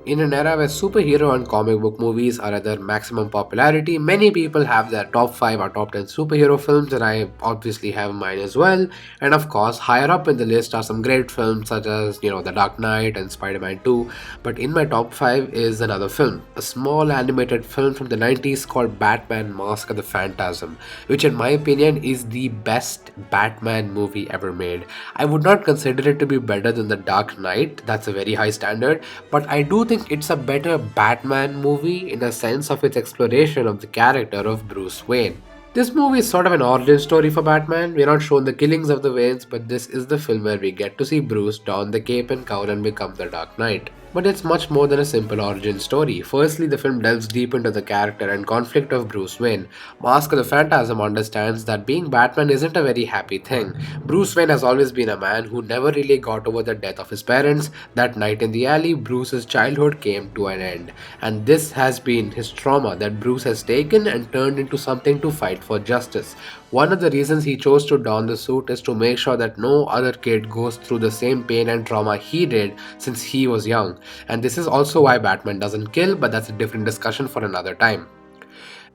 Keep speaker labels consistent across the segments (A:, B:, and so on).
A: In an era where superhero and comic book movies are at their maximum popularity, many people have their top 5 or top 10 superhero films, and I obviously have mine as well. And of course, higher up in the list are some great films such as, The Dark Knight and Spider Man 2. But in my top 5 is another film, a small animated film from the 90s called Batman Mask of the Phantasm, which, in my opinion, is the best Batman movie ever made. I would not consider it to be better than The Dark Knight, that's a very high standard, but I do think it's a better Batman movie in the sense of its exploration of the character of Bruce Wayne. This movie is sort of an origin story for Batman. We're not shown the killings of the Waynes, but this is the film where we get to see Bruce don the cape and cowl and become the Dark Knight. But it's much more than a simple origin story. Firstly, the film delves deep into the character and conflict of Bruce Wayne. Mask of the Phantasm understands that being Batman isn't a very happy thing. Bruce Wayne has always been a man who never really got over the death of his parents. That night in the alley, Bruce's childhood came to an end. And this has been his trauma that Bruce has taken and turned into something to fight for justice. One of the reasons he chose to don the suit is to make sure that no other kid goes through the same pain and trauma he did since he was young. And this is also why Batman doesn't kill, but that's a different discussion for another time.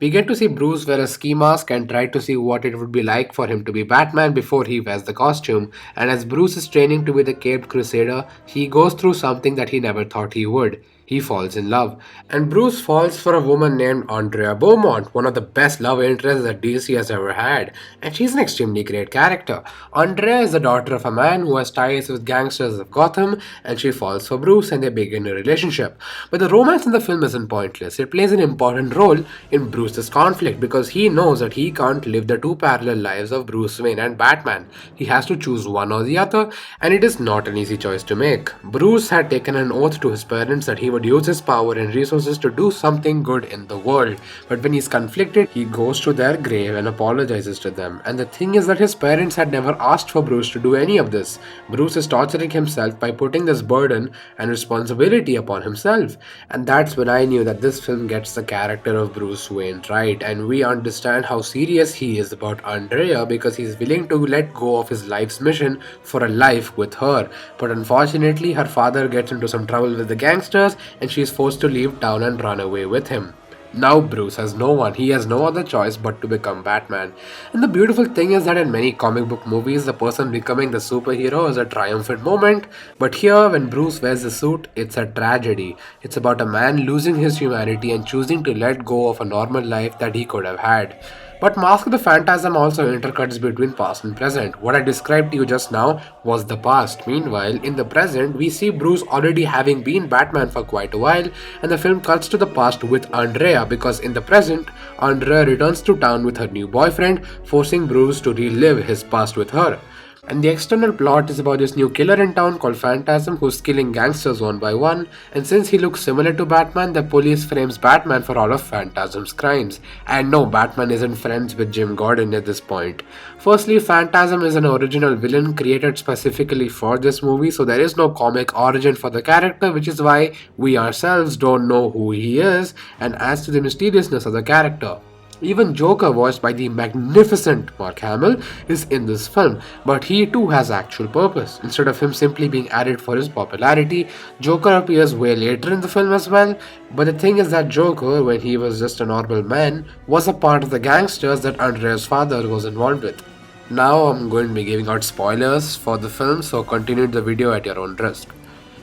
A: We get to see Bruce wear a ski mask and try to see what it would be like for him to be Batman before he wears the costume. And as Bruce is training to be the Caped Crusader, he goes through something that he never thought he would. He falls in love. And Bruce falls for a woman named Andrea Beaumont, one of the best love interests that DC has ever had. And she's an extremely great character. Andrea is the daughter of a man who has ties with gangsters of Gotham, and she falls for Bruce and they begin a relationship. But the romance in the film isn't pointless. It plays an important role in Bruce's conflict because he knows that he can't live the two parallel lives of Bruce Wayne and Batman. He has to choose one or the other, and it is not an easy choice to make. Bruce had taken an oath to his parents that he would use his power and resources to do something good in the world. But when he's conflicted, he goes to their grave and apologizes to them. And the thing is that his parents had never asked for Bruce to do any of this. Bruce is torturing himself by putting this burden and responsibility upon himself. And that's when I knew that this film gets the character of Bruce Wayne right. And we understand how serious he is about Andrea because he's willing to let go of his life's mission for a life with her. But unfortunately, her father gets into some trouble with the gangsters and she is forced to leave town and run away with him. Now Bruce has no one, he has no other choice but to become Batman. And the beautiful thing is that in many comic book movies, the person becoming the superhero is a triumphant moment. But here, when Bruce wears the suit, it's a tragedy. It's about a man losing his humanity and choosing to let go of a normal life that he could have had. But Mask of the Phantasm also intercuts between past and present. What I described to you just now was the past. Meanwhile, in the present, we see Bruce already having been Batman for quite a while, and the film cuts to the past with Andrea because in the present, Andrea returns to town with her new boyfriend, forcing Bruce to relive his past with her. And the external plot is about this new killer in town called Phantasm who's killing gangsters one by one, and since he looks similar to Batman, the police frames Batman for all of Phantasm's crimes. And no, Batman isn't friends with Jim Gordon at this point. Firstly, Phantasm is an original villain created specifically for this movie, so there is no comic origin for the character, which is why we ourselves don't know who he is, and adds to the mysteriousness of the character. Even Joker, voiced by the magnificent Mark Hamill, is in this film, but he too has actual purpose. Instead of him simply being added for his popularity, Joker appears way later in the film as well. But the thing is that Joker, when he was just a normal man, was a part of the gangsters that Andrea's father was involved with. Now I'm going to be giving out spoilers for the film, so continue the video at your own risk.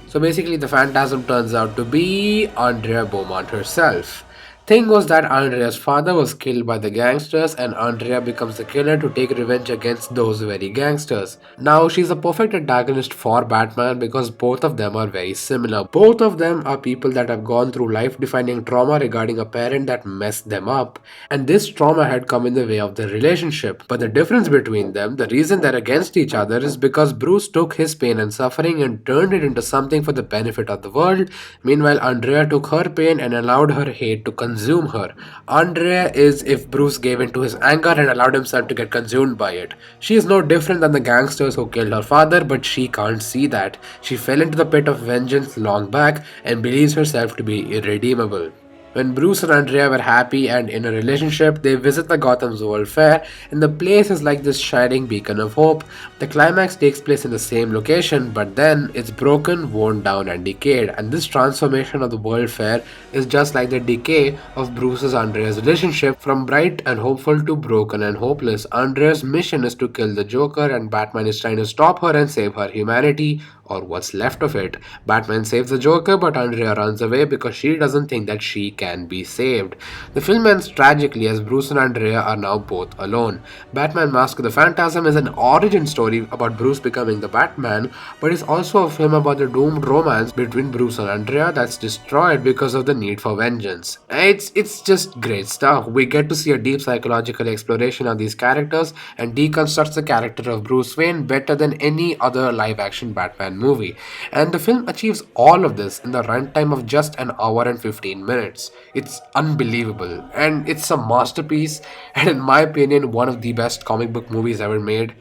A: So basically, the Phantasm turns out to be Andrea Beaumont herself. Thing was that Andrea's father was killed by the gangsters and Andrea becomes the killer to take revenge against those very gangsters. Now she's a perfect antagonist for Batman because both of them are very similar. Both of them are people that have gone through life-defining trauma regarding a parent that messed them up, and this trauma had come in the way of their relationship. But the difference between them, the reason they're against each other, is because Bruce took his pain and suffering and turned it into something for the benefit of the world. Meanwhile, Andrea took her pain and allowed her hate to consume her. Andrea is if Bruce gave in to his anger and allowed himself to get consumed by it. She is no different than the gangsters who killed her father, but she can't see that. She fell into the pit of vengeance long back and believes herself to be irredeemable. When Bruce and Andrea were happy and in a relationship, they visit the Gotham's World Fair, and the place is like this shining beacon of hope. The climax takes place in the same location, but then it's broken, worn down, and decayed. And this transformation of the World Fair is just like the decay of Bruce's Andrea's relationship. From bright and hopeful to broken and hopeless, Andrea's mission is to kill the Joker, and Batman is trying to stop her and save her humanity, or what's left of it. Batman saves the Joker, but Andrea runs away because she doesn't think that she can be saved. The film ends tragically as Bruce and Andrea are now both alone. Batman Mask of the Phantasm is an origin story about Bruce becoming the Batman, but it's also a film about the doomed romance between Bruce and Andrea that's destroyed because of the need for vengeance. It's just great stuff. We get to see a deep psychological exploration of these characters and deconstructs the character of Bruce Wayne better than any other live action Batman movie. And the film achieves all of this in the runtime of just an hour and 15 minutes. It's unbelievable and it's a masterpiece, and in my opinion, one of the best comic book movies ever made.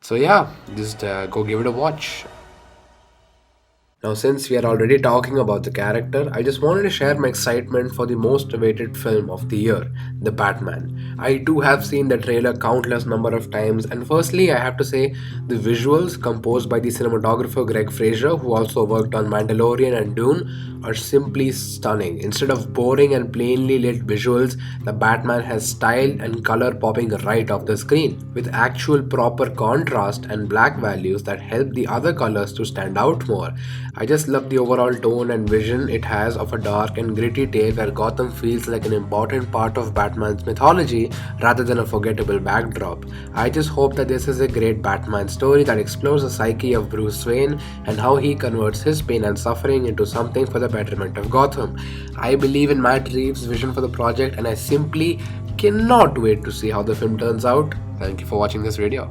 A: So, yeah, just go give it a watch. Now, since we are already talking about the character, I just wanted to share my excitement for the most awaited film of the year, The Batman. I too have seen the trailer countless number of times, and firstly, I have to say the visuals composed by the cinematographer Greg Fraser, who also worked on Mandalorian and Dune, are simply stunning. Instead of boring and plainly lit visuals, the Batman has style and color popping right off the screen, with actual proper contrast and black values that help the other colors to stand out more. I just love the overall tone and vision it has of a dark and gritty tale where Gotham feels like an important part of Batman's mythology rather than a forgettable backdrop. I just hope that this is a great Batman story that explores the psyche of Bruce Wayne and how he converts his pain and suffering into something for the betterment of Gotham. I believe in Matt Reeves' vision for the project, and I simply cannot wait to see how the film turns out. Thank you for watching this video.